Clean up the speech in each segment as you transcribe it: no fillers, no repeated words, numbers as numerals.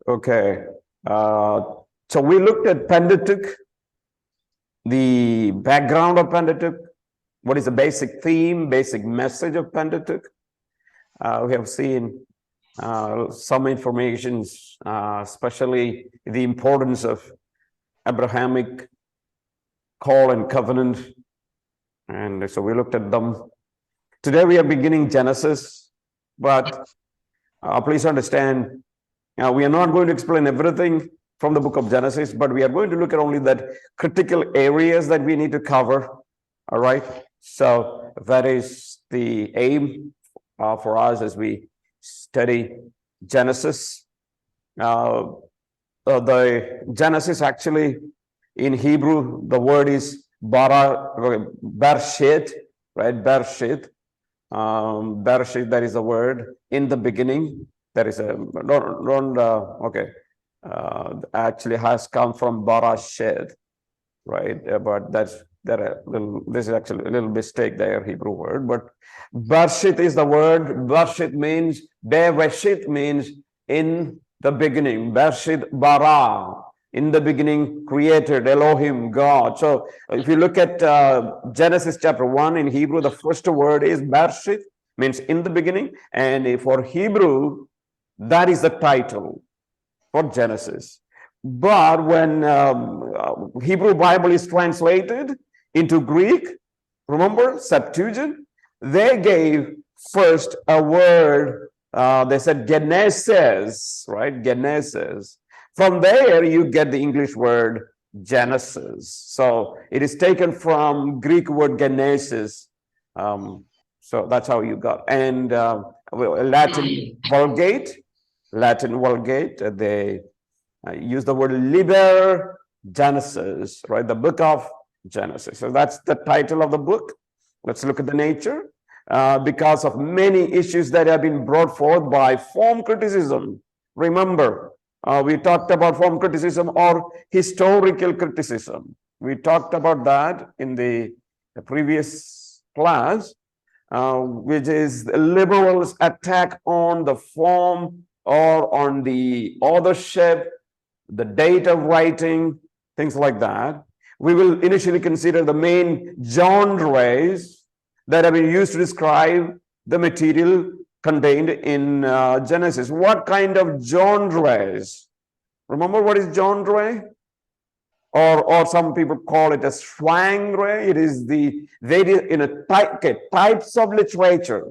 Okay. So we looked at Pentateuch, the background of Pentateuch, what is the basic theme, basic message of Pentateuch. We have seen some information, especially the importance of Abrahamic call and covenant. And so we looked at them. Today we are beginning Genesis, but please understand, we are not going to explain everything from the book of Genesis, but we are going to look at only that critical areas that we need to cover. All right. So that is the aim for us as we study Genesis. The Genesis actually in Hebrew, the word is Bereshit, right? Bereshit. Bereshit, that is the word in the beginning. There is a actually has come from Barashet, right? But this is actually a little mistake there, Hebrew word. But Bereshit is the word. Bereshit means in the beginning. Bereshit bara, in the beginning created, Elohim, God. So if you look at Genesis chapter 1 in Hebrew, the first word is Bereshit, means in the beginning. And for Hebrew, that is the title for Genesis. But when Hebrew Bible is translated into Greek, remember Septuagint, they gave first a word, they said Genesis, right? Genesis. From there, you get the English word Genesis. So it is taken from Greek word Genesis. So that's how you got. And Latin Vulgate, they use the word Liber Genesis, right? The book of Genesis. So that's the title of the book. Let's look at the nature. Because of many issues that have been brought forth by form criticism. Remember, we talked about form criticism or historical criticism. We talked about that in the previous class, which is liberals' attack on the form or on the authorship, the date of writing, things like that. We will initially consider the main genres that have been used to describe the material contained in Genesis. What kind of genres? Remember what is genre? Or some people call it a genre. It is the types of literature.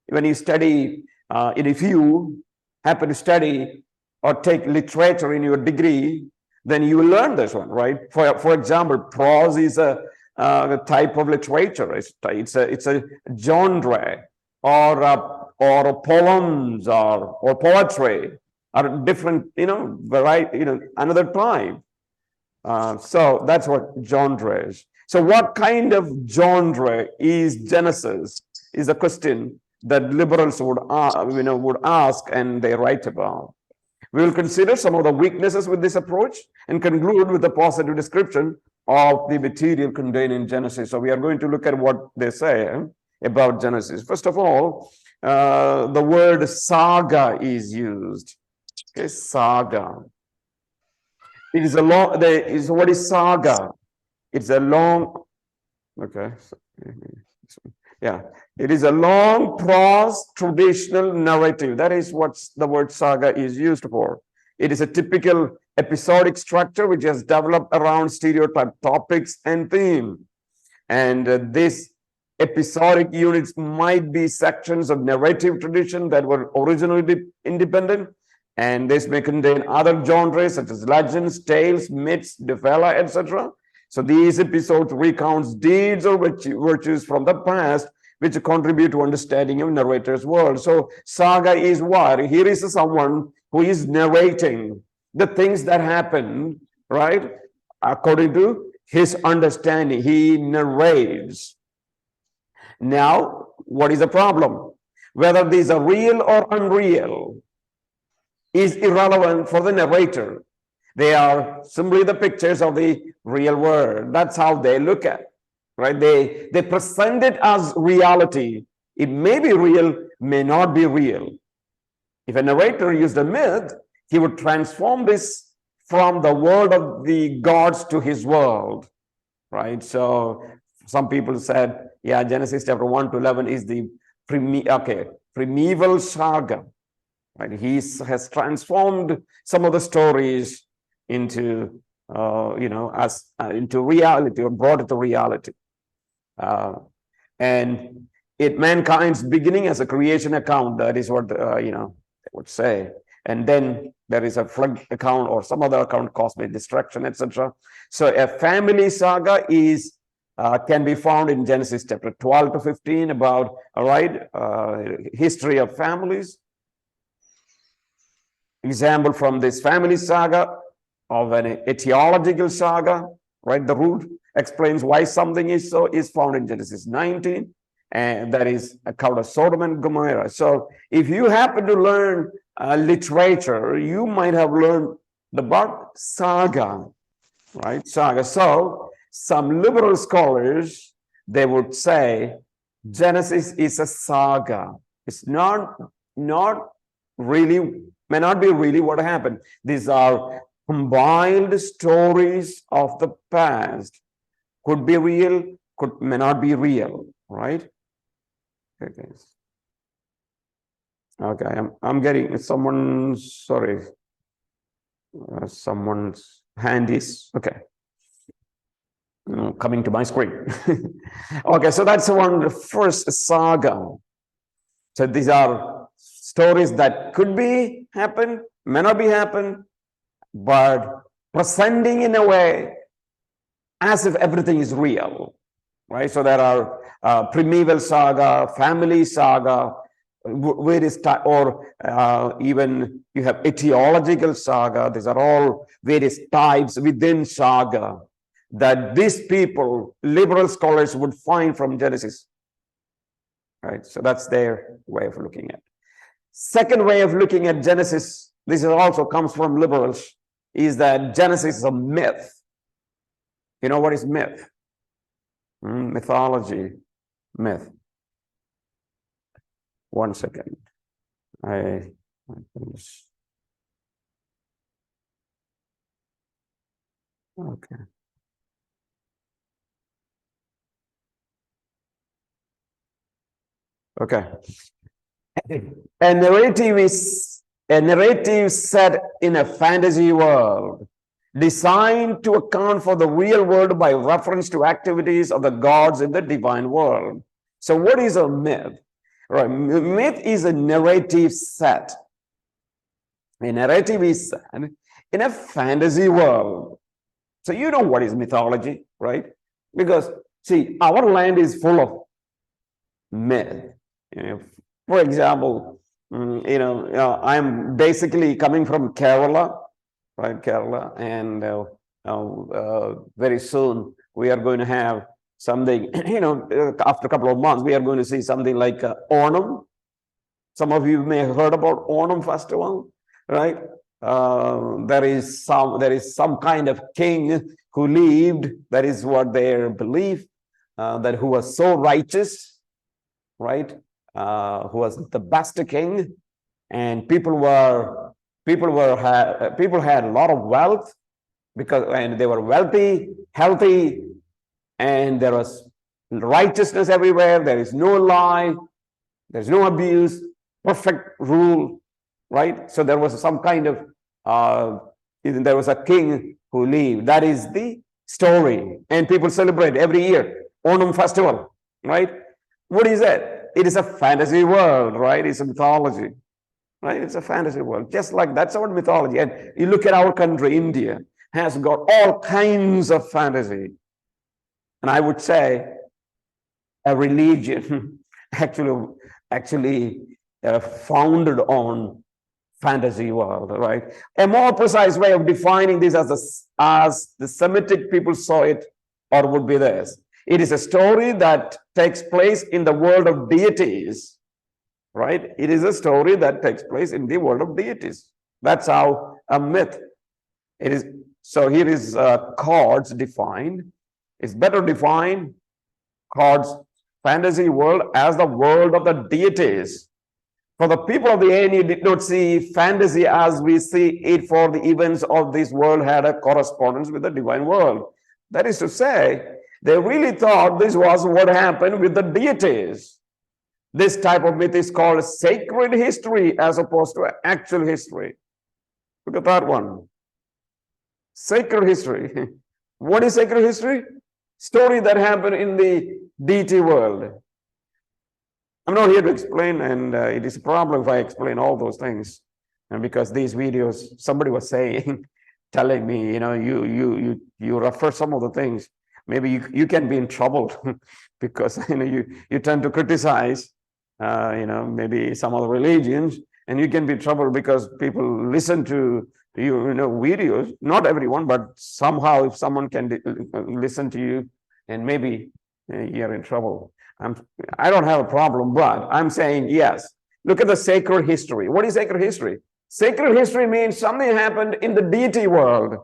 When you study, if you happen to study or take literature in your degree, then you will learn this one, right? For example, prose is a type of literature. It's a genre, or poems or poetry are different, variety, another type. So that's what genre is. So what kind of genre is Genesis is a question that liberals would ask and they write about. We will consider some of the weaknesses with this approach and conclude with a positive description of the material contained in Genesis. So we are going to look at what they say about Genesis. First of all, the word saga is used. Okay, saga. It is a long. What is saga? It's a long. Okay. Yeah, it is a long prose traditional narrative. That is what the word saga is used for. It is a typical episodic structure which has developed around stereotype topics and theme. And these episodic units might be sections of narrative tradition that were originally independent. And this may contain other genres such as legends, tales, myths, novella, etc. So these episodes recounts deeds or virtues from the past which contribute to understanding of narrator's world. So saga is what? Here is someone who is narrating the things that happen, right? According to his understanding, he narrates. Now, what is the problem? Whether these are real or unreal is irrelevant for the narrator. They are simply the pictures of the real world. That's how they look at it, right? They present it as reality. It may be real, may not be real. If a narrator used a myth, he would transform this from the world of the gods to his world, right? So some people said, yeah, Genesis chapter 1 to 11 is the primeval saga, right? He has transformed some of the stories into, into reality, or brought it to reality. And mankind's beginning as a creation account, that is what, they would say. And then there is a flood account or some other account, cosmic destruction, etc. So a family saga is can be found in Genesis chapter 12 to 15 about, history of families. Example from this family saga of an etiological saga, right? The root explains why something is so, is found in Genesis 19, and that is account of Sodom and Gomorrah. So if you happen to learn literature, you might have learned the word saga, right? Saga. So some liberal scholars, they would say Genesis is a saga. It's not really, may not be really what happened. These are combined stories of the past. Could be real, may not be real, right? Okay, I'm getting someone's, sorry, someone's hand is, okay, coming to my screen. Okay, so that's one, the first saga. So these are stories that could be happen, may not be happen, but presenting in a way as if everything is real, right? So there are primeval saga, family saga, various or even you have etiological saga. These are all various types within saga that these people, liberal scholars, would find from Genesis, right? So that's their way of looking at. Second way of looking at Genesis, this also comes from liberals, is that Genesis is a myth. You know what is myth? Mythology, myth. One second. Okay. Okay. A narrative is a narrative set in a fantasy world, designed to account for the real world by reference to activities of the gods in the divine world. So what is a myth? Right, myth is a narrative set. A narrative is set in a fantasy world. So you know what is mythology, right? Because see, our land is full of myth. For example, I'm basically coming from Kerala, right? Kerala, and very soon we are going to have something, after a couple of months, we are going to see something like Onam. Some of you may have heard about Onam festival, right? There is some kind of king who lived, that is what their belief, that who was so righteous, right? Who was the best king, and people had a lot of wealth and they were wealthy, healthy, and there was righteousness everywhere. There is no lie, there's no abuse, perfect rule, right? So there was some kind of there was a king who lived. That is the story, and people celebrate every year Onam festival, right? What is that? It is a fantasy world, right? It's a mythology, right? It's a fantasy world. Just like that's our mythology. And you look at our country, India has got all kinds of fantasy. And I would say a religion actually founded on fantasy world, right? A more precise way of defining this as the Semitic people saw it, or would be this. It is a story that takes place in the world of deities, right? It is a story that takes place in the world of deities. That's how a myth it is. So here is chords defined. It's better defined, chords fantasy world, as the world of the deities. For the people of the ANU did not see fantasy as we see it, for the events of this world had a correspondence with the divine world. That is to say, they really thought this was what happened with the deities. This type of myth is called sacred history as opposed to actual history. Look at that one. Sacred history. What is sacred history? Story that happened in the deity world. I'm not here to explain, and it is a problem if I explain all those things. And because these videos, somebody was saying, telling me, you refer some of the things, maybe you can be in trouble because you tend to criticize maybe some other religions, and you can be in trouble because people listen to videos. Not everyone, but somehow if someone can listen to you, and maybe you're in trouble. I don't have a problem, but I'm saying yes. Look at the sacred history. What is sacred history? Sacred history means something happened in the deity world,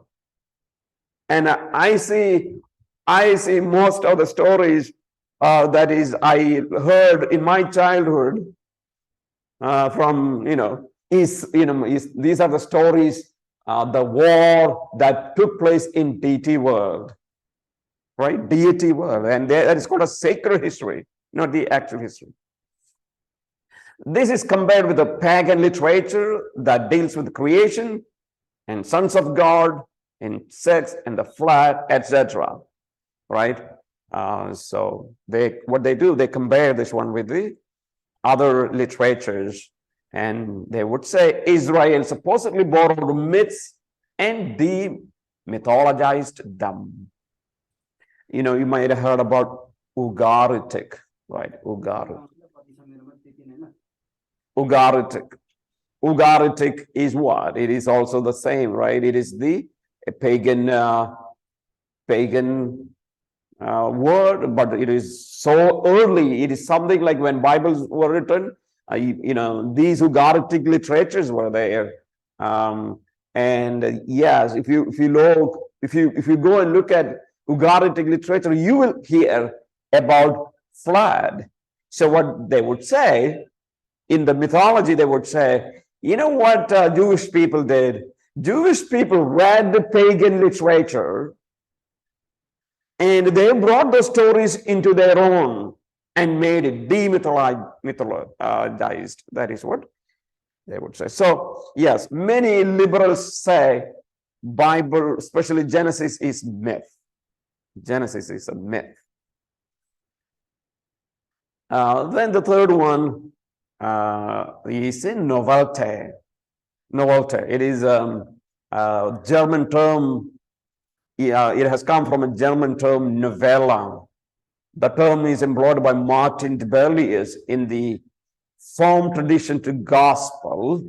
and I see most of the stories that is I heard in my childhood from these are the stories, the war that took place in deity world, right? Deity world, and that is called a sacred history, not the actual history. This is compared with the pagan literature that deals with creation and sons of God and sex and the flood, etc. Right? So what they do, they compare this one with the other literatures, and they would say Israel supposedly borrowed myths and demythologized them. You might have heard about Ugaritic, right? Ugaritic is what? It is also the same, right? It is the pagan word, but it is so early. It is something like when Bibles were written. These Ugaritic literatures were there, and yes, if you go and look at Ugaritic literature, you will hear about flood. So what they would say in the mythology, they would say, what Jewish people did? Jewish people read the pagan literature, and they brought the stories into their own and made it demythologized. That is what they would say. So yes, many liberals say Bible, especially Genesis, is myth. Genesis is a myth. Then the third one is in novelty. Novelty. It is a German term. It has come from a German term, novella. The term is employed by Martin Dibelius in the form tradition to gospel.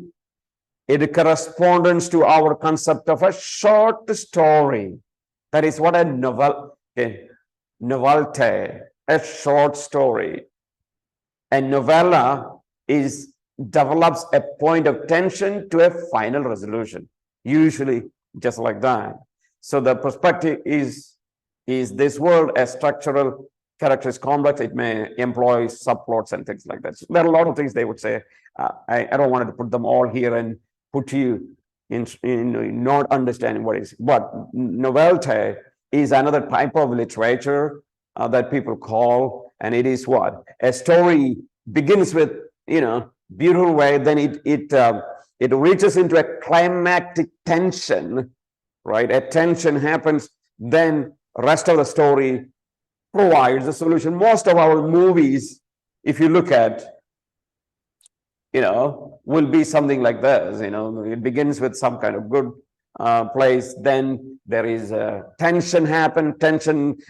It corresponds to our concept of a short story. That is what a novelty, a short story. A novella develops a point of tension to a final resolution, usually just like that. So the perspective is this world a structural character is complex? It may employ subplots and things like that. So there are a lot of things they would say. I don't want to put them all here and put you in not understanding what it is. But novelty is another type of literature that people call, and it is what? A story begins with, beautiful way, then it reaches into a climactic tension, right? A tension happens, then rest of the story provides a solution. Most of our movies, if you look at, will be something like this. It begins with some kind of good place, then there is a tension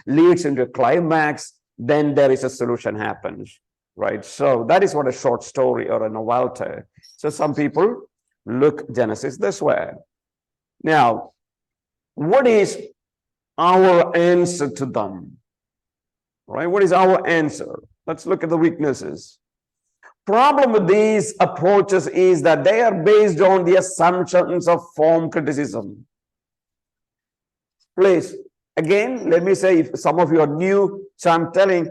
leads into a climax, then there is a solution happens, right? So that is what a short story or a novelty. So some people look Genesis this way. Now, what is our answer to them? Right? What is our answer? Let's look at the weaknesses. Problem with these approaches is that they are based on the assumptions of form criticism. Please, again, let me say, if some of you are new, so I'm telling,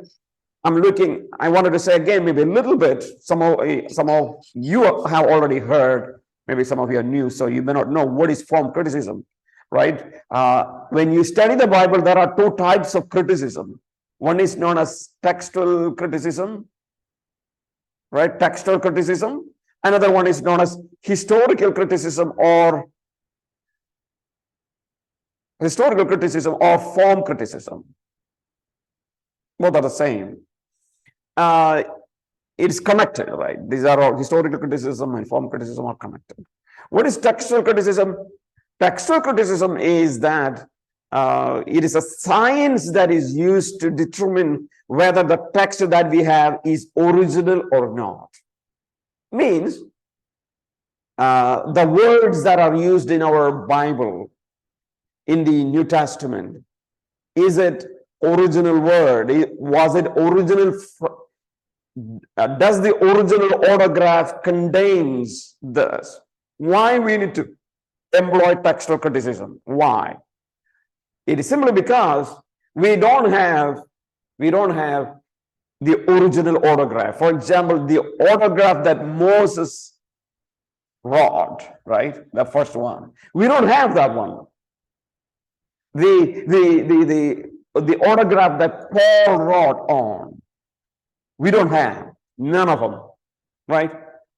I wanted to say again, maybe a little bit, some of you have already heard, maybe some of you are new, so you may not know what is form criticism, right? When you study the Bible, there are two types of criticism. One is known as textual criticism, right? Textual criticism. Another one is known as historical criticism or form criticism. Both are the same. It's connected, right? These are all historical criticism and form criticism are connected. What is textual criticism? Textual criticism is that it is a science that is used to determine whether the text that we have is original or not. Means the words that are used in our Bible in the New Testament, is it original word? Was it original? Does the original autograph contains this? Why we need to employ textual criticism? Why? It is simply because we don't have the original autograph. For example, the autograph that Moses wrote, right? The first one. We don't have that one. The autograph that Paul wrote on, we don't have. None of them, right?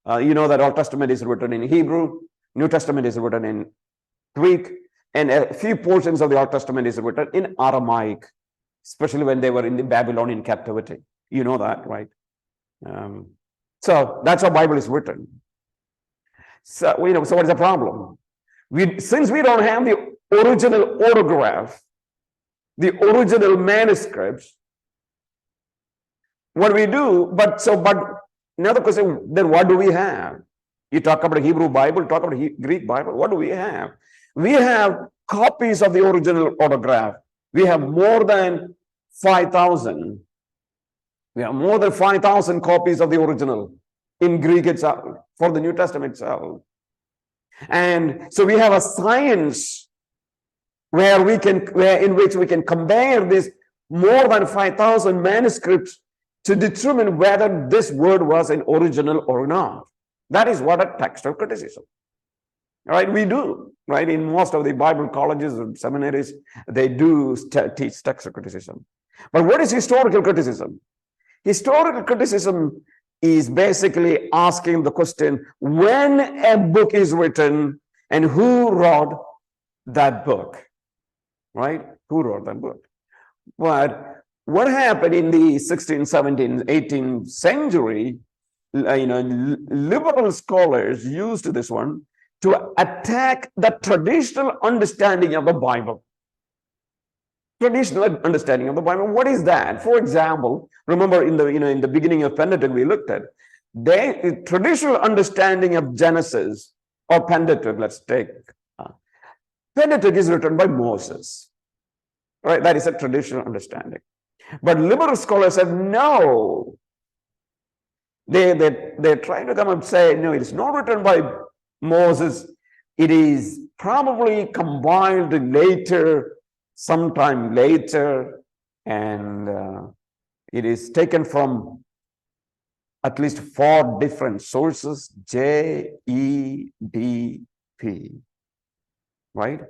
You know that Old Testament is written in Hebrew, New Testament is written in Greek, and a few portions of the Old Testament is written in Aramaic, especially when they were in the Babylonian captivity. You know that, right? So that's how Bible is written. So, so what is the problem? Since we don't have the original autograph, the original manuscripts, what we do, but another question, then what do we have? You talk about a Hebrew Bible, talk about a Greek Bible, what do we have? We have copies of the original autograph. We have more than 5,000. We have more than 5,000 copies of the original in Greek itself, for the New Testament itself. And so we have a science in which we can compare this more than 5,000 manuscripts to determine whether this word was an original or not. That is what a textual criticism. Right? We do, right? In most of the Bible colleges and seminaries, they do teach textual criticism. But what is historical criticism? Historical criticism is basically asking the question, when a book is written and who wrote that book, right? Who wrote that book? But what happened in the 16th, 17th, 18th century, liberal scholars used this one to attack the traditional understanding of the Bible. Traditional understanding of the Bible. What is that? For example, remember in the beginning of Pentateuch we looked at the traditional understanding of Genesis or Pentateuch. Let's take Pentateuch is written by Moses, right? That is a traditional understanding. But liberal scholars said no. They're trying to come and say no. It is not written by Moses. It is probably compiled later. Sometime later, and it is taken from at least 4 different sources, JEDP, right?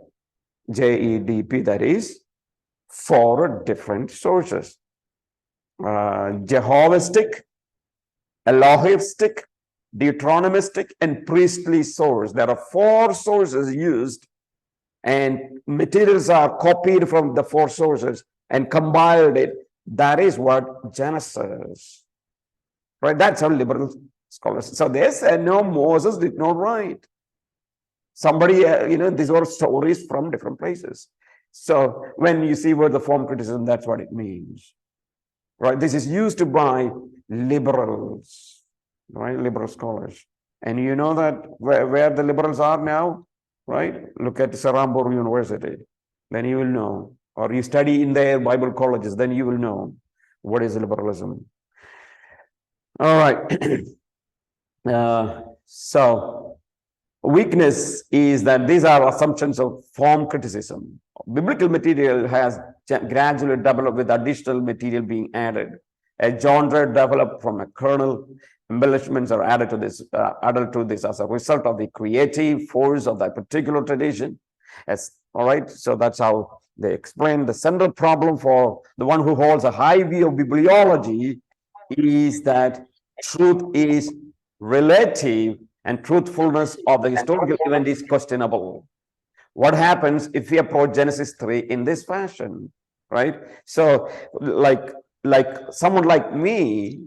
JEDP, that is 4 different sources. Jehovistic, Elohistic, Deuteronomistic, and priestly source. There are 4 sources used, and materials are copied from the 4 sources and compiled it. That is what Genesis, right? That's how liberal scholars. So they said, no, Moses did not write. Somebody, these were stories from different places. So when you see word the form criticism, that's what it means, right? This is used by liberals, right? Liberal scholars. And you know that where the liberals are now, right? Look at Serampore University, then you will know. Or you study in their Bible colleges, then you will know what is liberalism. All right. So weakness is that these are assumptions of form criticism. Biblical material has gradually developed with additional material being added. a genre developed from a kernel. Embellishments are added to this as a result of the creative force of that particular tradition. All right, so that's how they explain the central problem for the one who holds a high view of bibliology is that truth is relative and truthfulness of the historical event is questionable. What happens if we approach Genesis 3 in this fashion, right? So like someone like me,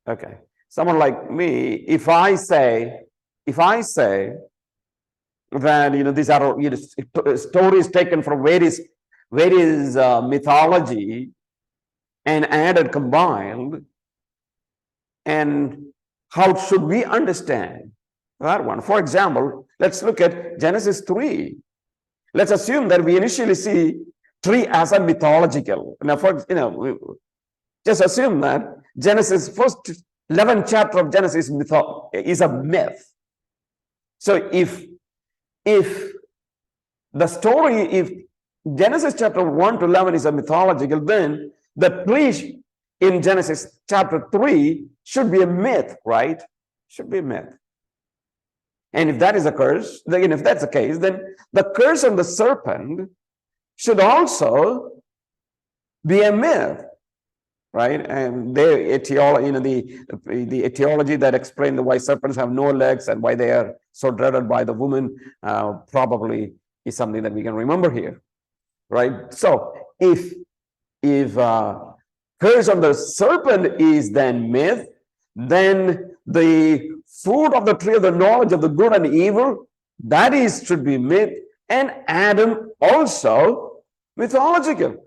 okay, someone like me, if I say that, these are, stories taken from various mythology and added, combined, and how should we understand that one? For example, let's look at Genesis 3. Let's assume that we initially see 3 as a mythological. Now, just assume that Genesis, first 11 chapter of Genesis is a myth. So if the story, if Genesis chapter 1 to 11 is a mythological, then the 3 in Genesis chapter 3 should be a myth, right? Should be a myth. And if that is a curse, then if that's the case, then the curse on the serpent should also be a myth, right? And the etiology that explains why serpents have no legs and why they are so dreaded by the woman probably is something that we can remember here, right? So if curse on the serpent is then myth, then the fruit of the tree of the knowledge of the good and evil, that should be myth, and Adam also mythological.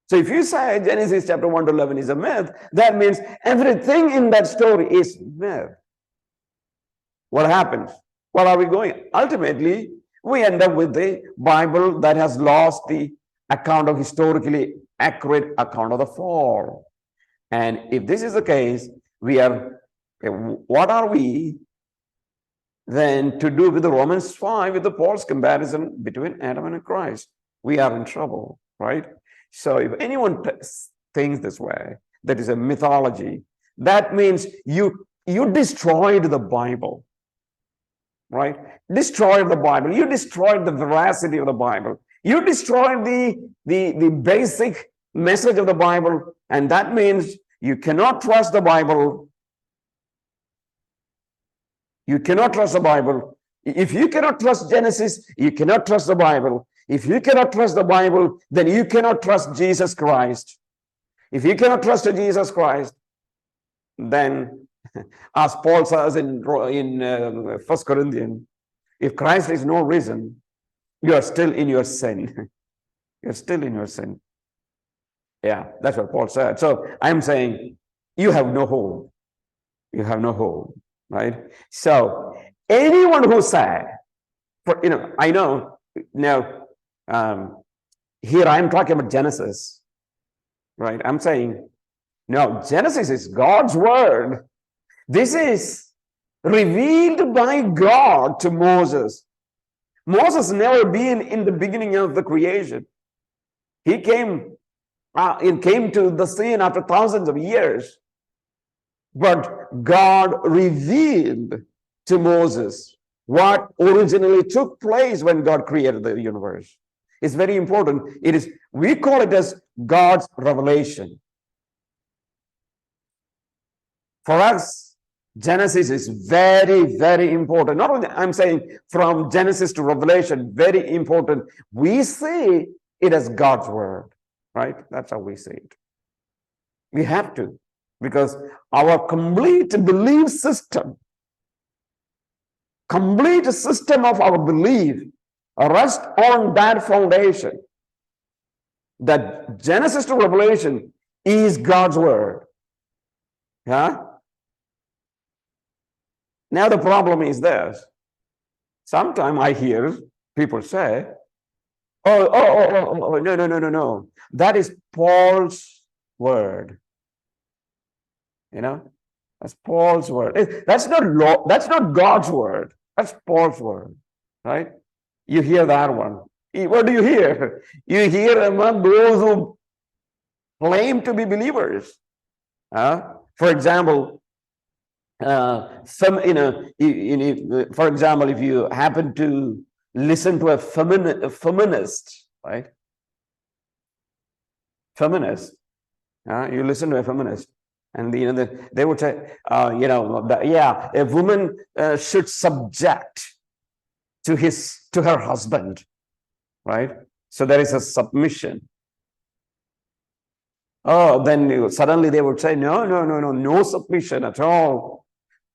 So if you say Genesis chapter 1 to 11 is a myth, that means everything in that story is myth. What happens? Where are we going? Ultimately, we end up with the Bible that has lost the account of historically accurate account of the fall. And if this is the case, what are we then to do with the Romans 5 with the Paul's comparison between Adam and Christ? We are in trouble, right? So if anyone thinks this way, that is a mythology, that means you destroyed the Bible, right? Destroyed the Bible. You destroyed the veracity of the Bible. You destroyed the basic message of the Bible, and that means you cannot trust the Bible. You cannot trust the Bible. If you cannot trust Genesis, you cannot trust the Bible. If you cannot trust the Bible, then you cannot trust Jesus Christ. If you cannot trust Jesus Christ, then, as Paul says in 1 Corinthians, if Christ is no reason, you are still in your sin. You're still in your sin. Yeah, that's what Paul said. So I'm saying you have no hope. You have no hope, right? So anyone who said, I know now, here I'm talking about Genesis, right? I'm saying, no, Genesis is God's word. This is revealed by God to Moses. Moses never been in the beginning of the creation. He came to the scene after thousands of years. But God revealed to Moses what originally took place when God created the universe. It's very important. We call it as God's revelation. For us, Genesis is very, very important. Not only I'm saying from Genesis to Revelation, very important. We see it as God's word, right? That's how we see it. We have to, because our complete belief system, of our belief rests on that foundation, that Genesis to Revelation is God's word. Yeah. Now the problem is this. Sometimes I hear people say, no. That is Paul's word. That's Paul's word. That's not God's word. That's Paul's word, right? You hear that one. What do you hear? You hear among those who claim to be believers. For example, for example, if you happen to listen to a feminist, right? Feminist, you listen to a feminist, and they would say, a woman should subject to her husband, right? So there is a submission. Oh, then suddenly they would say, no submission at all.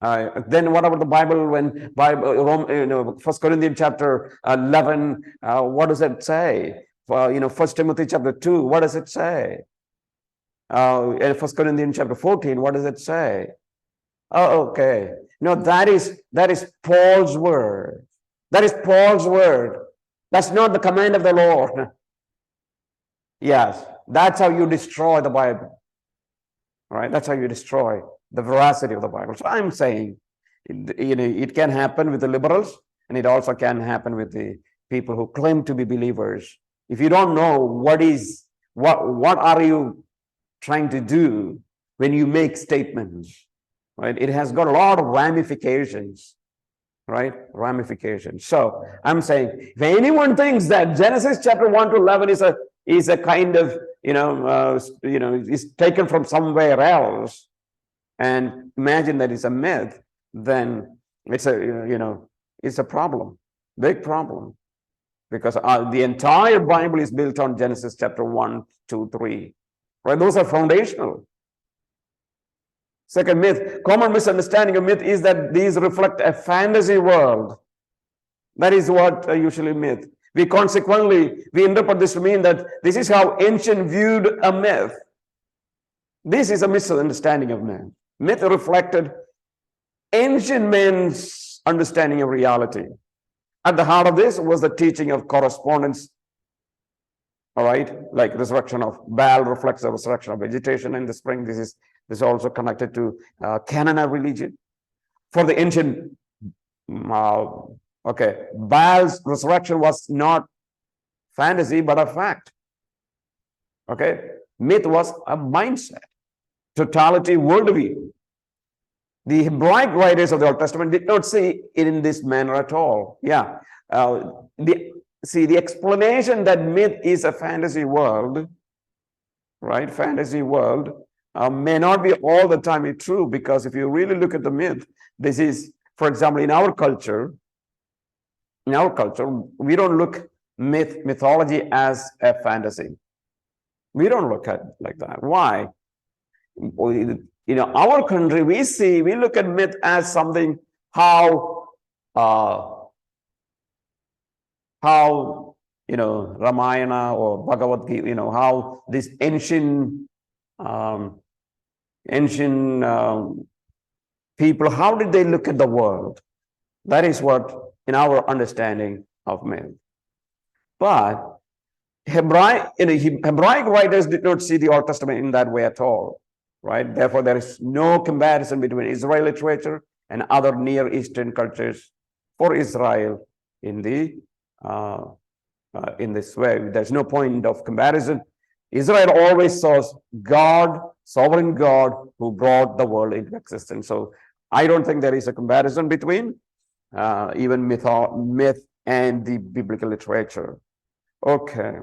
Then what about the Bible? When Bible, 1 Corinthians chapter 11, what does it say? 1 Timothy chapter 2, what does it say? 1 Corinthians chapter 14, what does it say? Oh, okay. No, that is Paul's word. That is Paul's word. That's not the command of the Lord. Yes, that's how you destroy the Bible. All right, that's how you destroy the veracity of the Bible. So I'm saying, it can happen with the liberals, and it also can happen with the people who claim to be believers. If you don't know what are you trying to do when you make statements, right? It has got a lot of ramifications, right? Ramifications. So I'm saying, if anyone thinks that Genesis chapter 1 to 11 is a kind of, is taken from somewhere else, and imagine that it's a myth, then it's a problem, big problem, because the entire Bible is built on Genesis chapter 1, 2, 3, right? Those are foundational. Second myth, common misunderstanding of myth is that these reflect a fantasy world. That is what usually myth. We interpret this to mean that this is how ancient viewed a myth. This is a misunderstanding of myth. Myth reflected ancient men's understanding of reality. At the heart of this was the teaching of correspondence. All right, like resurrection of Baal reflects the resurrection of vegetation in the spring. This is also connected to Canaanite religion. For the ancient, Baal's resurrection was not fantasy, but a fact. Okay, myth was a mindset, totality, worldview. The Hebraic writers of the Old Testament did not see it in this manner at all. Yeah, the explanation that myth is a fantasy world, right? Fantasy world may not be all the time true, because if you really look at the myth, this is, for example, in our culture, we don't look mythology as a fantasy. We don't look at it like that. Why? Our country, we look at myth as something how Ramayana or Bhagavad Gita, how this ancient people, how did they look at the world? That is what in our understanding of myth. But Hebraic writers did not see the Old Testament in that way at all, right? Therefore, there is no comparison between Israeli literature and other Near Eastern cultures for Israel in this way. There's no point of comparison. Israel always saw God, sovereign God, who brought the world into existence. So I don't think there is a comparison between even myth and the biblical literature. Okay.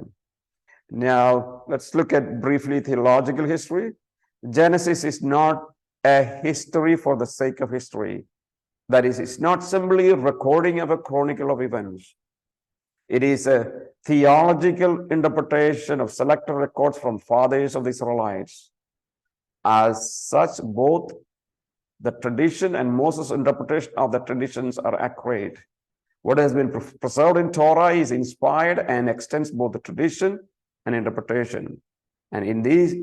Now let's look at briefly theological history. Genesis is not a history for the sake of history. That is, it's not simply a recording of a chronicle of events. It is a theological interpretation of selected records from fathers of the Israelites. As such, both the tradition and Moses' interpretation of the traditions are accurate. What has been preserved in Torah is inspired and extends both the tradition and interpretation. And in these,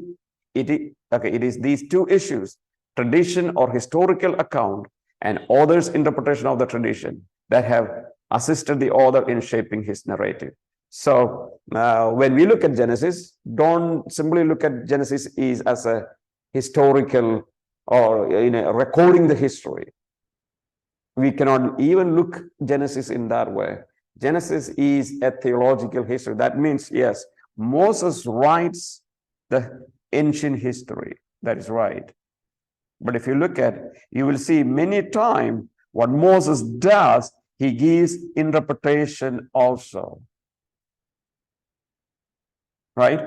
it is these two issues, tradition or historical account and author's interpretation of the tradition, that have assisted the author in shaping his narrative. So when we look at Genesis, don't simply look at Genesis as a historical or recording the history. We cannot even look Genesis in that way. Genesis is a theological history. That means, yes, Moses writes the ancient history. That is right. But if you look at, you will see many times what Moses does, he gives interpretation also. Right?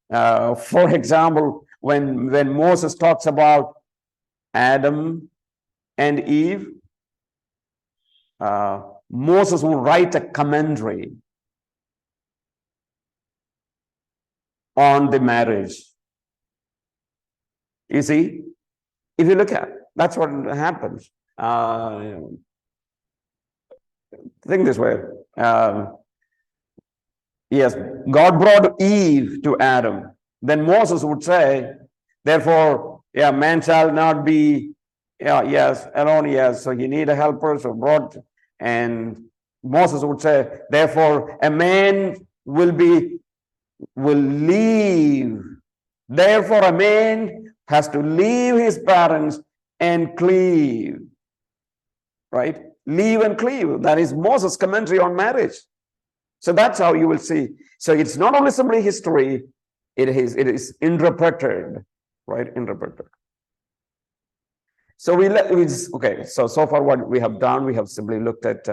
For example, when Moses talks about Adam and Eve, Moses will write a commentary on the marriage. You see, if you look at, that's what happens. Think this way. Yes, God brought Eve to Adam. Then Moses would say, therefore, yeah, man shall not be, yes, alone, yes. So you need a helper, so brought, and Moses would say, therefore, a man will leave. Therefore, a man has to leave his parents and cleave. Right? Leave and cleave. That is Moses' commentary on marriage. So that's how you will see. So it's not only simply history, it is interpreted, right? Interpreted. So okay. So far what we have done, we have simply looked at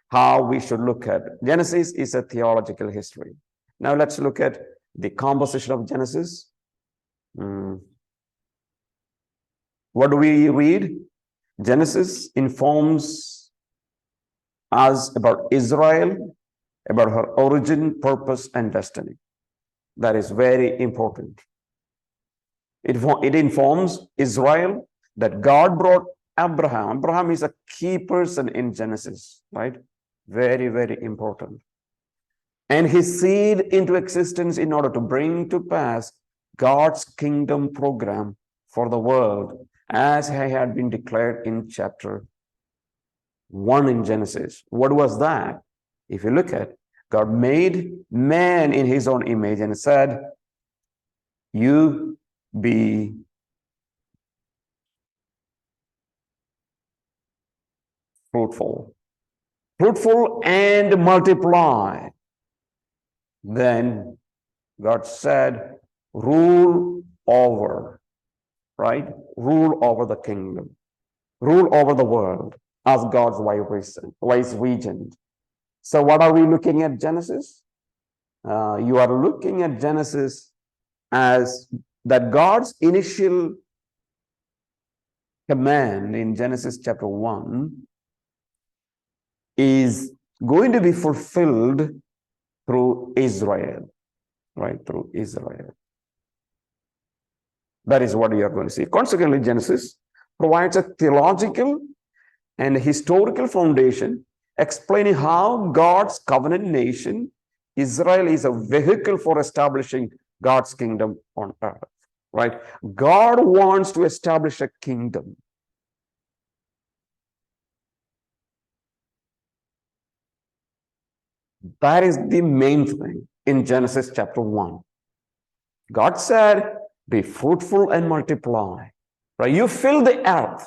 how we should look at Genesis is a theological history. Now let's look at the composition of Genesis. What do we read? Genesis informs us about Israel, about her origin, purpose, and destiny. That is very important. It informs Israel that God brought Abraham. Abraham is a key person in Genesis, right? Very, very important. And his seed into existence in order to bring to pass God's kingdom program for the world, as he had been declared in chapter 1 in Genesis. What was that? If you look at, God made man in his own image and said, you be fruitful and multiply. Then God said, rule over, right? Rule over the kingdom, rule over the world as God's vice regent. So what are we looking at Genesis? You are looking at Genesis as that God's initial command in Genesis chapter 1 is going to be fulfilled through Israel, right? Through Israel. That is what you are going to see. Consequently, Genesis provides a theological and historical foundation explaining how God's covenant nation, Israel, is a vehicle for establishing God's kingdom on earth, right? God wants to establish a kingdom. That is the main thing in Genesis chapter 1. God said, be fruitful and multiply, right? You fill the earth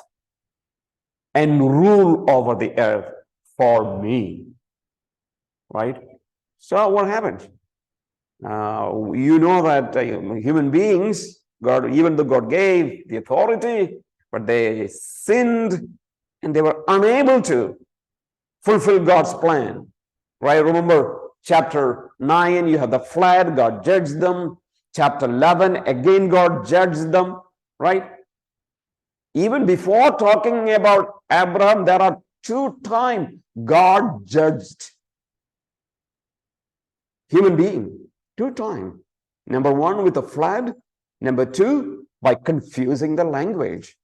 and rule over the earth for me, right? So what happens? You know that human beings, God, even though God gave the authority, but they sinned and they were unable to fulfill God's plan, right? Remember chapter 9, you have the flood, God judged them. Chapter 11, again God judged them, right? Even before talking about Abraham, there are 2 times God judged human being, 2 times. Number 1 with the flood. Number 2 by confusing the language.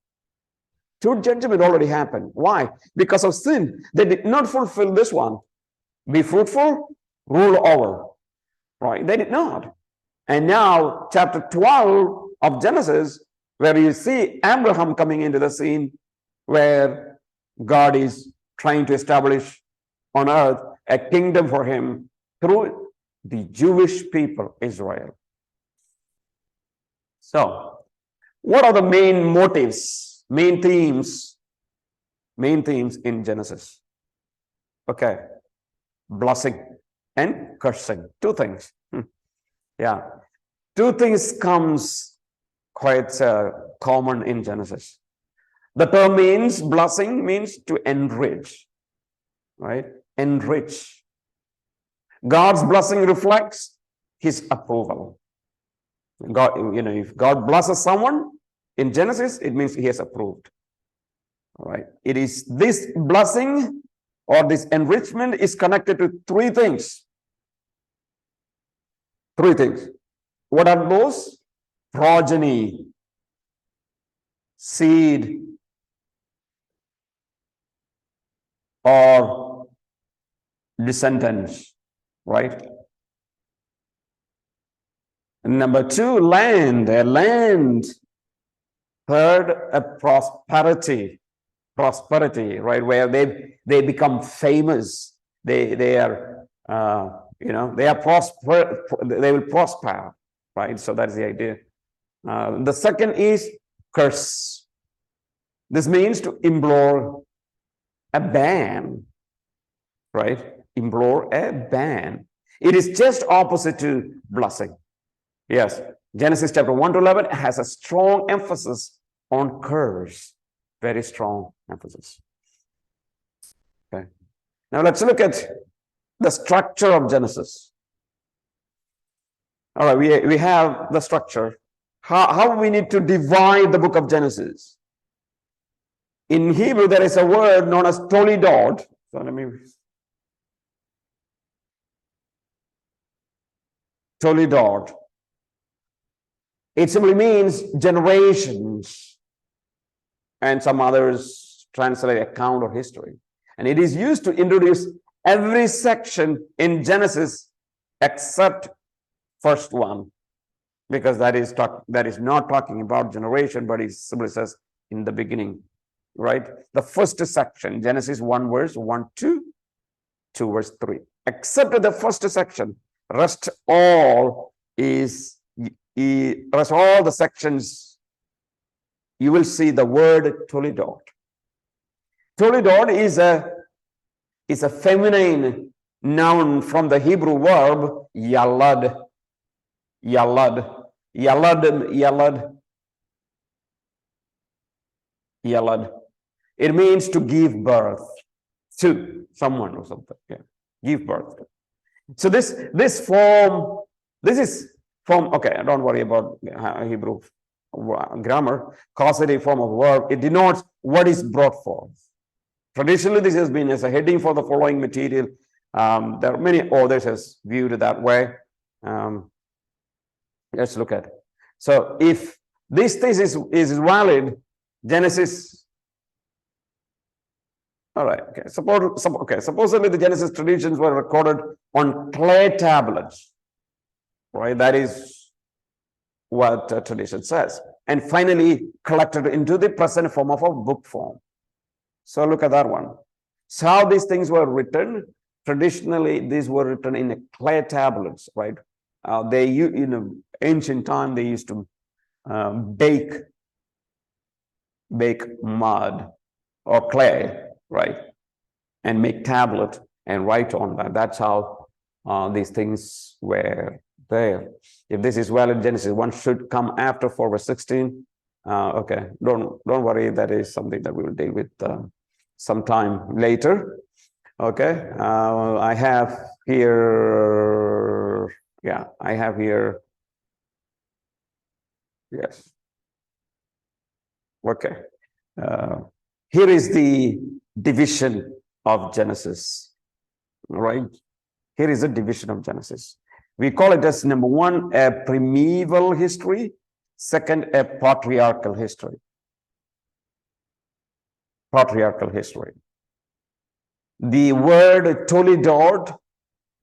2 judgment already happened. Why? Because of sin. They did not fulfill this one. Be fruitful, rule over. Right? They did not. And now chapter 12 of Genesis, where you see Abraham coming into the scene, where God is trying to establish on earth a kingdom for him through the Jewish people, Israel. So, what are the main motives, main themes in Genesis? Okay, blessing and cursing, 2 things. Yeah, 2 things comes quite common in Genesis. The term means, blessing means to enrich, right? Enrich. God's blessing reflects his approval. God, if God blesses someone in Genesis, it means he has approved. All right. It is this blessing or this enrichment is connected to three things. Three things. What are those? Progeny, seed, or descendants, right? And number two, land. A land. Third, a prosperity, right? Where they become famous. They are they are prosper. They will prosper, right? So that's the idea. The second is curse. This means to implore a ban, right? Implore a ban. It is just opposite to blessing. Yes, Genesis chapter 1 to 11 has a strong emphasis on curse. Very strong emphasis. Okay. Now let's look at the structure of Genesis. All right, we have the structure. How we need to divide the book of Genesis. In Hebrew, there is a word known as Toledot. So let me... Toledot. It simply means generations, and some others translate account or history. And it is used to introduce every section in Genesis except first one, because that is not talking about generation, but it simply says in the beginning, right? The first section, Genesis 1 verse 1 to 2 verse 3. Except the first section, rest all the sections, you will see the word Toledot. Toledot is a feminine noun from the Hebrew verb yalad. Yalad. It means to give birth to someone or something. Yeah. Give birth. So this is form, okay, don't worry about Hebrew grammar. Causative form of verb, it denotes what is brought forth. Traditionally, this has been as a heading for the following material. There are many authors has viewed it that way. Let's look at it. So if this thesis is valid, Genesis, all right, okay. Supposedly the Genesis traditions were recorded on clay tablets, right? That is what tradition says. And finally collected into the present form of a book form. So look at that one. So how these things were written, traditionally these were written in clay tablets, right? They, in ancient time, they used to bake mud or clay, right? And make tablet and write on that. That's how these things were there. If this is valid, Genesis 1 should come after 4 verse 16. Okay, don't worry. That is something that we will deal with sometime later. Okay, I have here. Yeah, I have here. Yes. Okay. Here is the division of Genesis. Right? Here is a division of Genesis. We call it as number one, a primeval history. Second, a patriarchal history. Patriarchal history. The word Toledot,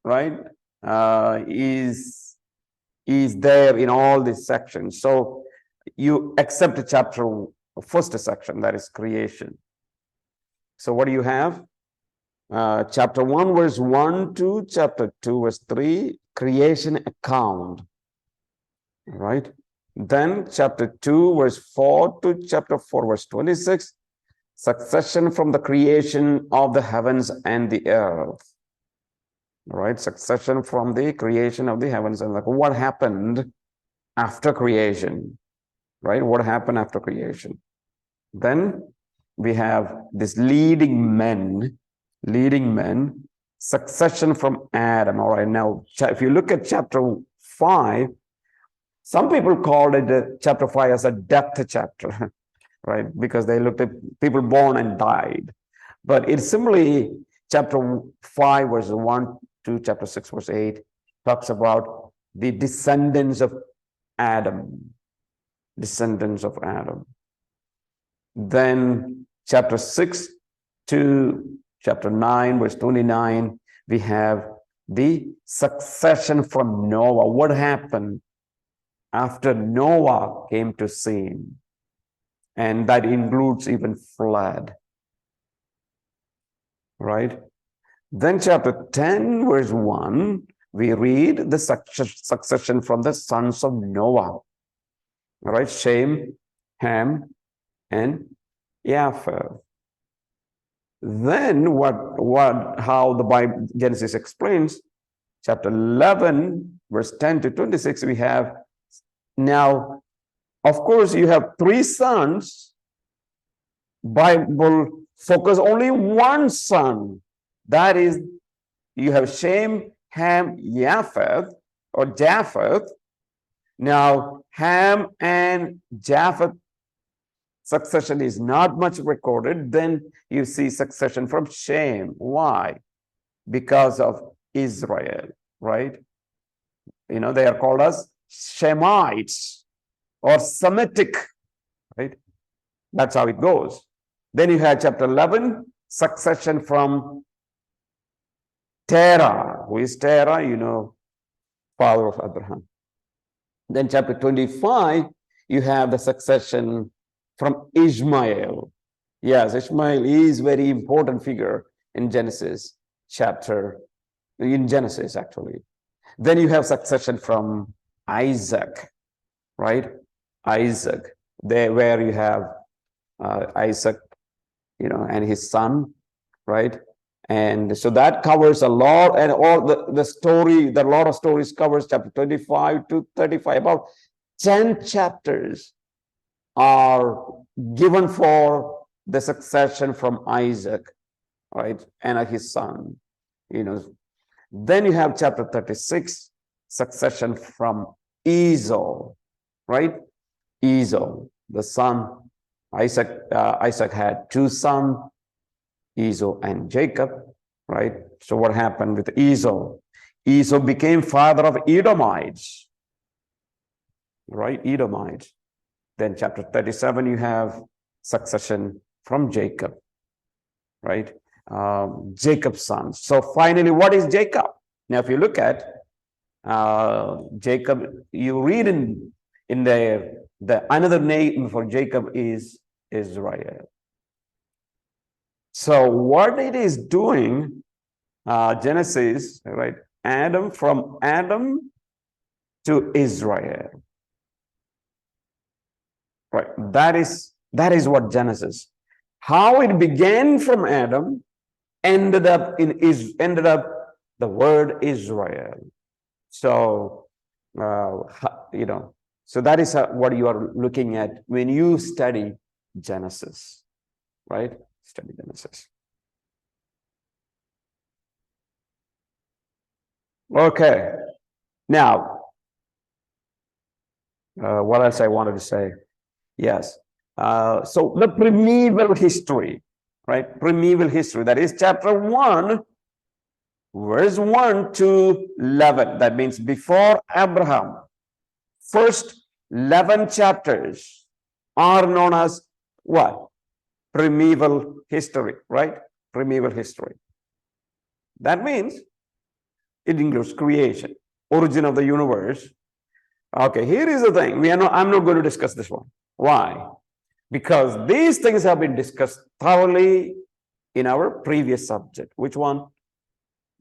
right, is there in all these sections. So you accept the chapter, first section, that is creation. So what do you have? Chapter 1 verse 1 to chapter 2 verse 3, creation account, right? Then chapter 2 verse 4 to chapter 4 verse 26, succession from the creation of the heavens and the earth, right? Succession from the creation of the heavens and the earth. What happened after creation? right? What happened after creation? Then we have this leading men, succession from Adam. All right, now if you look at chapter 5, some people called it chapter 5 as a death chapter, right? Because they looked at people born and died. But it's simply chapter 5, verse 1 to chapter 6, verse 8, talks about the descendants of Adam. Descendants of Adam. Then chapter 6 to chapter 9, verse 29, we have the succession from Noah. What happened after Noah came to sin? And that includes even flood. Right? Then chapter 10, verse 1, we read the succession from the sons of Noah. All right? Shem, Ham, and Japheth. Then how the Bible, Genesis explains, chapter 11, verse 10 to 26, we have, now, of course, you have 3 sons. Bible focus only one son. That is, you have Shem, Ham, Japheth, or Japheth. Now, Ham and Japheth succession is not much recorded. Then you see succession from Shem. Why? Because of Israel, right? You know, they are called as Shemites or Semitic, right? That's how it goes. Then you have chapter 11, succession from Terah. Who is Terah? You know, father of Abraham. Then chapter 25, you have the succession from Ishmael. Yes, Ishmael is very important figure in Genesis actually. Then you have succession from Isaac, right? Isaac, there where you have Isaac, you know, and his son, right? And so that covers a lot, and all the story, the lot of stories covers chapter 25 to 35. About 10 chapters are given for the succession from Isaac, right? And his son, you know. Then you have chapter 36, succession from Esau, right? Esau, the son. Isaac had 2 sons, Esau and Jacob, right? So what happened with Esau? Esau became father of Edomites, right? Edomites. Then chapter 37, you have succession from Jacob, right? Jacob's sons. So finally, what is Jacob? Now, if you look at Jacob, you read in there, the another name for Jacob is Israel. So what it is doing, Genesis, right? From Adam to Israel, right? That is what Genesis. How it began from Adam, ended up the word Israel. So you know, so that is what you are looking at when you study Genesis, right? Study Genesis. Okay. Now, what else I wanted to say? Yes. So the primeval history, right? Primeval history. That is chapter 1, verse 1 to 11. That means before Abraham. First 11 chapters are known as what? Primeval history, right? Primeval history. That means it includes creation, origin of the universe. Okay, here is the thing. I'm not going to discuss this one. Why? Because these things have been discussed thoroughly in our previous subject. Which one?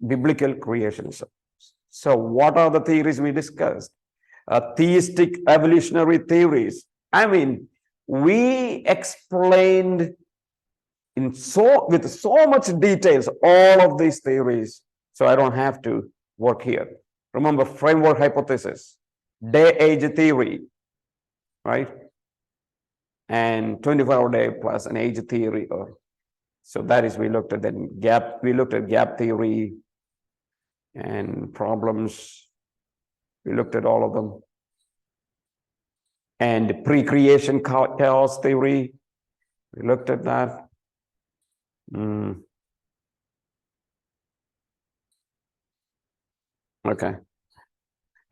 Biblical creationism. So what are the theories we discussed? Theistic evolutionary theories. I mean, we explained with so much details all of these theories, so I don't have to work here. Remember, framework hypothesis, day-age theory, right? and 24-hour day plus an age theory. So that is, we looked at gap theory and problems. We looked at all of them. And pre-creation chaos theory, we looked at that. Okay.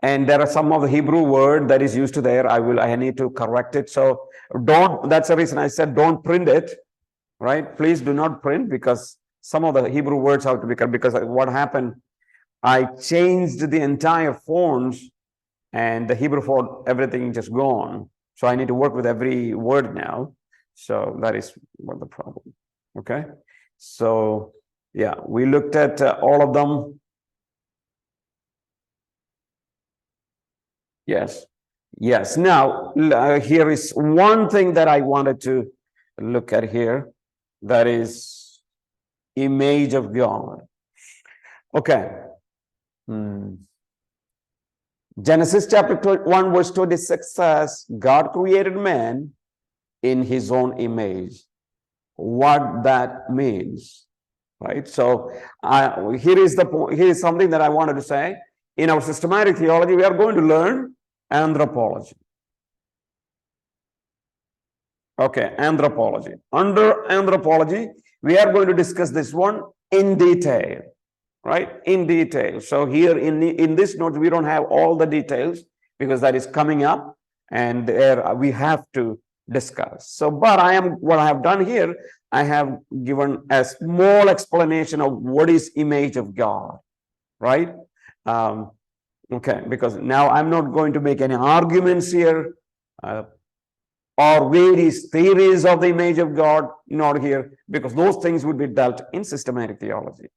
And there are some of the Hebrew word that is used there. I need to correct it. So that's the reason I said don't print it, right? Please do not print, because some of the Hebrew words have to be correct. Because what happened, I changed the entire fonts, and the Hebrew font, everything just gone. So I need to work with every word now. So that is what the problem. Okay. So yeah, we looked at all of them. Yes. Yes. Now, here is one thing that I wanted to look at here. That is image of God. Okay. Genesis chapter 1 verse 26 says, God created man in his own image. What that means, right? So here is the point. Here is something that I wanted to say. In our systematic theology, we are going to learn anthropology. Okay, anthropology. Under anthropology, we are going to discuss this one in detail, right? In detail. So here in this note, we don't have all the details because that is coming up, and there we have to discuss. So, but what I have done here, I have given a small explanation of what is image of God, right? Okay, because now I'm not going to make any arguments here or various theories of the image of God, not here, because those things would be dealt in systematic theology.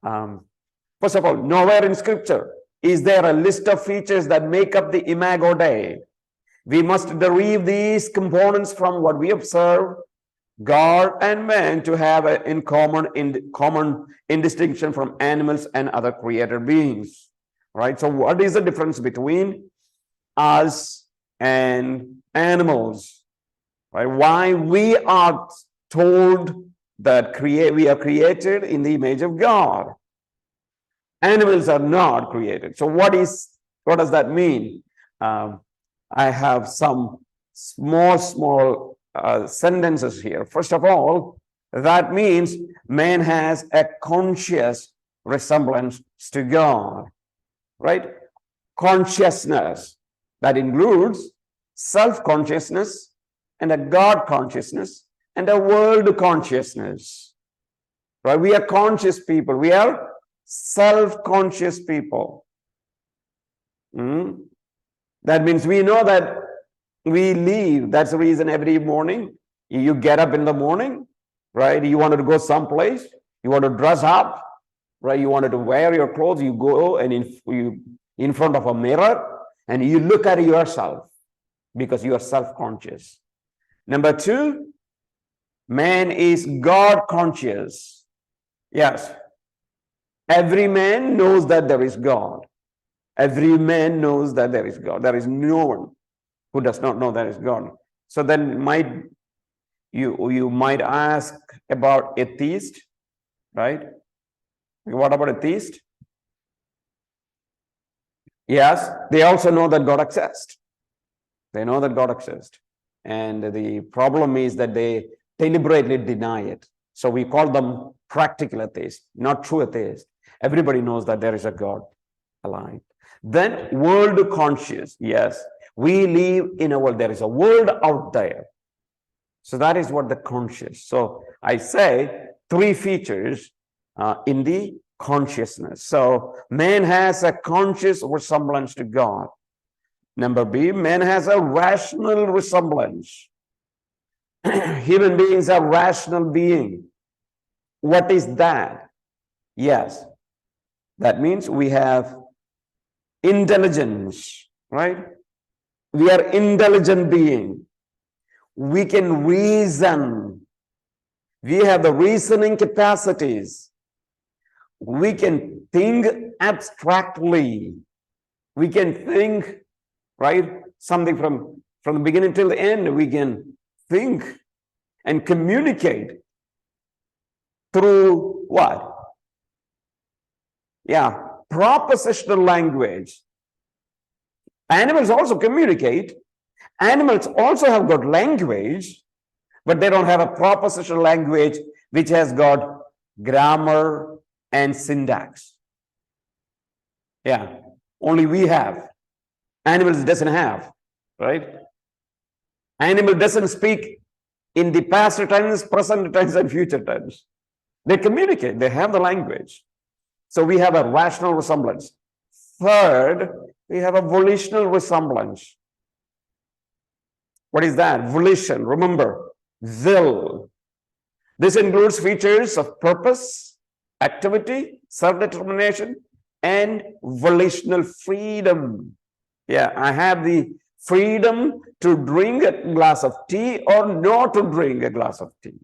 First of all, nowhere in Scripture is there a list of features that make up the imago Dei. We must derive these components from what we observe God and man to have in common in distinction from animals and other created beings, right? So what is the difference between us and animals, right? Why we are told that we are created in the image of God. Animals are not created. So what does that mean? I have some small sentences here. First of all, that means man has a conscious resemblance to God, right? Consciousness that includes self-consciousness and a God consciousness and a world consciousness, right? We are conscious people. We are self-conscious people. That means we know that we live. That's the reason every morning you get up in the morning, right? You wanted to go someplace, you want to dress up, right? You wanted to wear your clothes, you go and in front of a mirror and you look at yourself because you are self-conscious. Number two, man is God conscious. Yes. Every man knows that there is God. Every man knows that there is God. There is no one who does not know there is God. So then you might ask about atheist, right? What about atheist? Yes, they also know that God exists. They know that God exists. And the problem is that they deliberately deny it. So we call them practical atheists, not true atheists. Everybody knows that there is a God alive. Then world conscious. Yes, we live in a world. There is a world out there. So that is what the conscious. So I say three features in the consciousness. So man has a conscious resemblance to God. Number B, man has a rational resemblance. Human beings are rational being. What is that? Yes, that means we have intelligence, right? We are intelligent being. We can reason. We have the reasoning capacities. We can think abstractly. We can think, right? Something from the beginning till the end. We can think and communicate through what? Yeah, propositional language. Animals also communicate. Animals also have got language, but they don't have a propositional language which has got grammar and syntax. Yeah, only we have. Animals doesn't have, right? Animal doesn't speak in the past tense, present tense, and future tense. They communicate, they have the language. So we have a rational resemblance. Third, we have a volitional resemblance. What is that? Volition, remember, will. This includes features of purpose, activity, self-determination, and volitional freedom. Yeah, I have the freedom to drink a glass of tea or not to drink a glass of tea.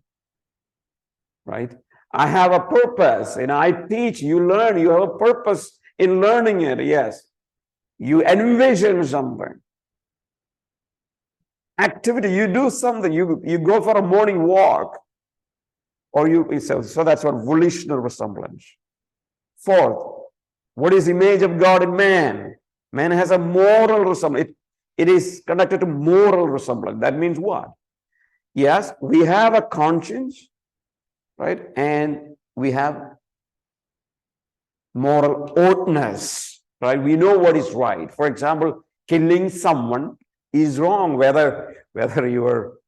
Right? I have a purpose, and I teach, you learn, you have a purpose in learning it, yes. You envision something. Activity, you do something, you go for a morning walk, or so that's what volitional resemblance. Fourth, what is the image of God in man? Man has a moral resemblance. It is connected to moral resemblance. That means what? Yes, we have a conscience, right? And we have moral oughtness, right? We know what is right. For example, killing someone is wrong, whether you are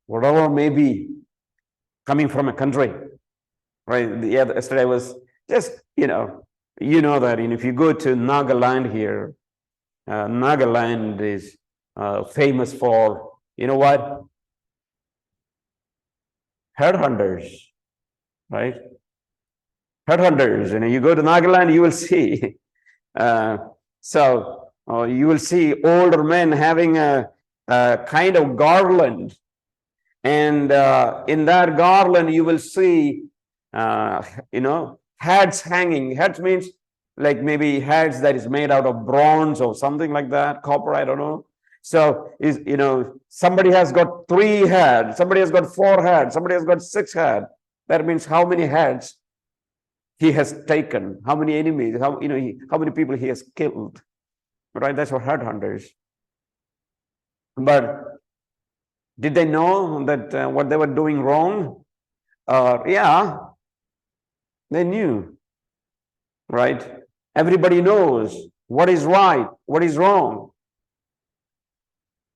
whatever may be, coming from a country, right? Yesterday was just, you know that if you go to Nagaland here, Nagaland is famous for, you know what? Headhunters, right? Headhunters, you go to Nagaland, you will see. You will see older men having a kind of garland. And in that garland, you will see, heads hanging. Heads means like maybe heads that is made out of bronze or something like that, copper, I don't know. So, somebody has got 3 heads, somebody has got 4 heads, somebody has got 6 heads. That means how many heads he has taken, how many enemies, how many people he has killed, right? That's what headhunters. But did they know that what they were doing wrong? Yeah, they knew, right? Everybody knows what is right, what is wrong.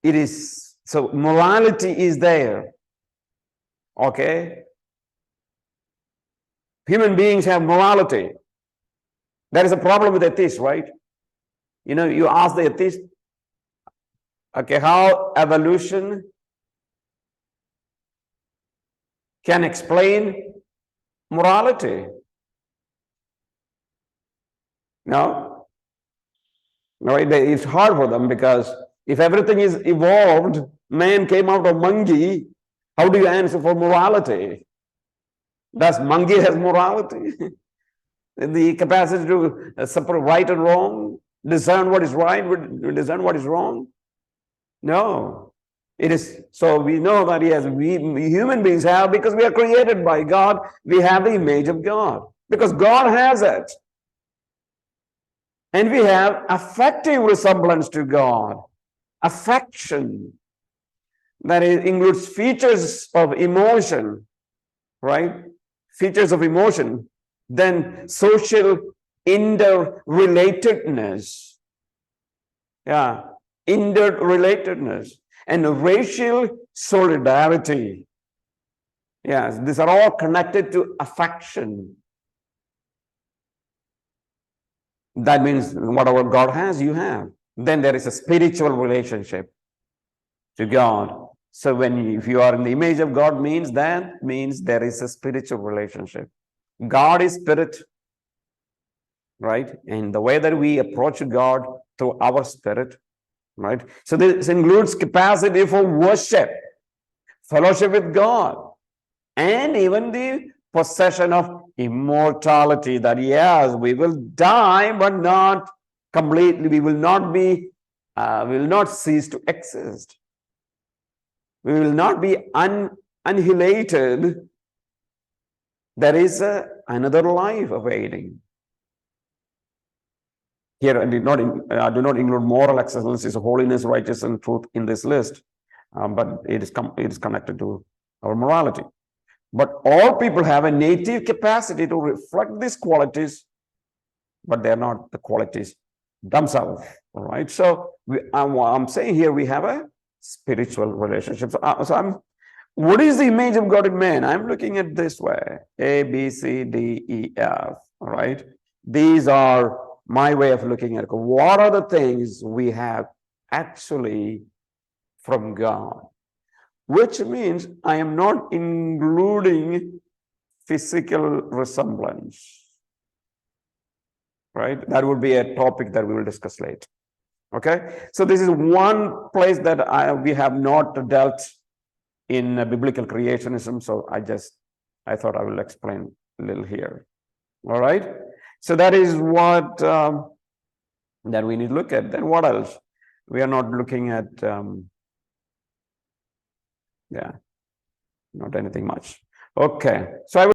It is, so morality is there, okay? Human beings have morality. There is a problem with atheists, right? You ask the atheist, okay, how evolution can explain morality? No, right? It's hard for them, because if everything is evolved, man came out of monkey, how do you answer for morality? Does monkey has morality? The capacity to separate right and wrong, discern what is right, discern what is wrong? No. It is, so we know that yes, we human beings have, because we are created by God, we have the image of God, because God has it. And we have affective resemblance to God, affection, that includes features of emotion, right? Features of emotion, then social interrelatedness, yeah, interrelatedness, and racial solidarity. Yes, these are all connected to affection. That means whatever God has, you have. Then there is a spiritual relationship to God. So if you are in the image of God, means there is a spiritual relationship. God is spirit, right? And the way that we approach God through our spirit, right? So this includes capacity for worship, fellowship with God, and even the possession of immortality, that yes, we will die, but not completely. We will not be will not cease to exist. We will not be annihilated. There is another life awaiting. Here, I do not include moral excellences, holiness, righteousness, and truth in this list, but it is connected to our morality. But all people have a native capacity to reflect these qualities, but they're not the qualities themselves. All right. So I'm saying here we have a spiritual relationship. What is the image of God in man? I'm looking at this way: A, B, C, D, E, F. All right. These are my way of looking at it. What are the things we have actually from God? Which means I am not including physical resemblance, right? That would be a topic that we will discuss later. Okay, so this is one place that we have not dealt in biblical creationism. So I thought I will explain a little here. All right, so that is what that we need to look at. Then what else? We are not looking at yeah, not anything much. Okay, so I will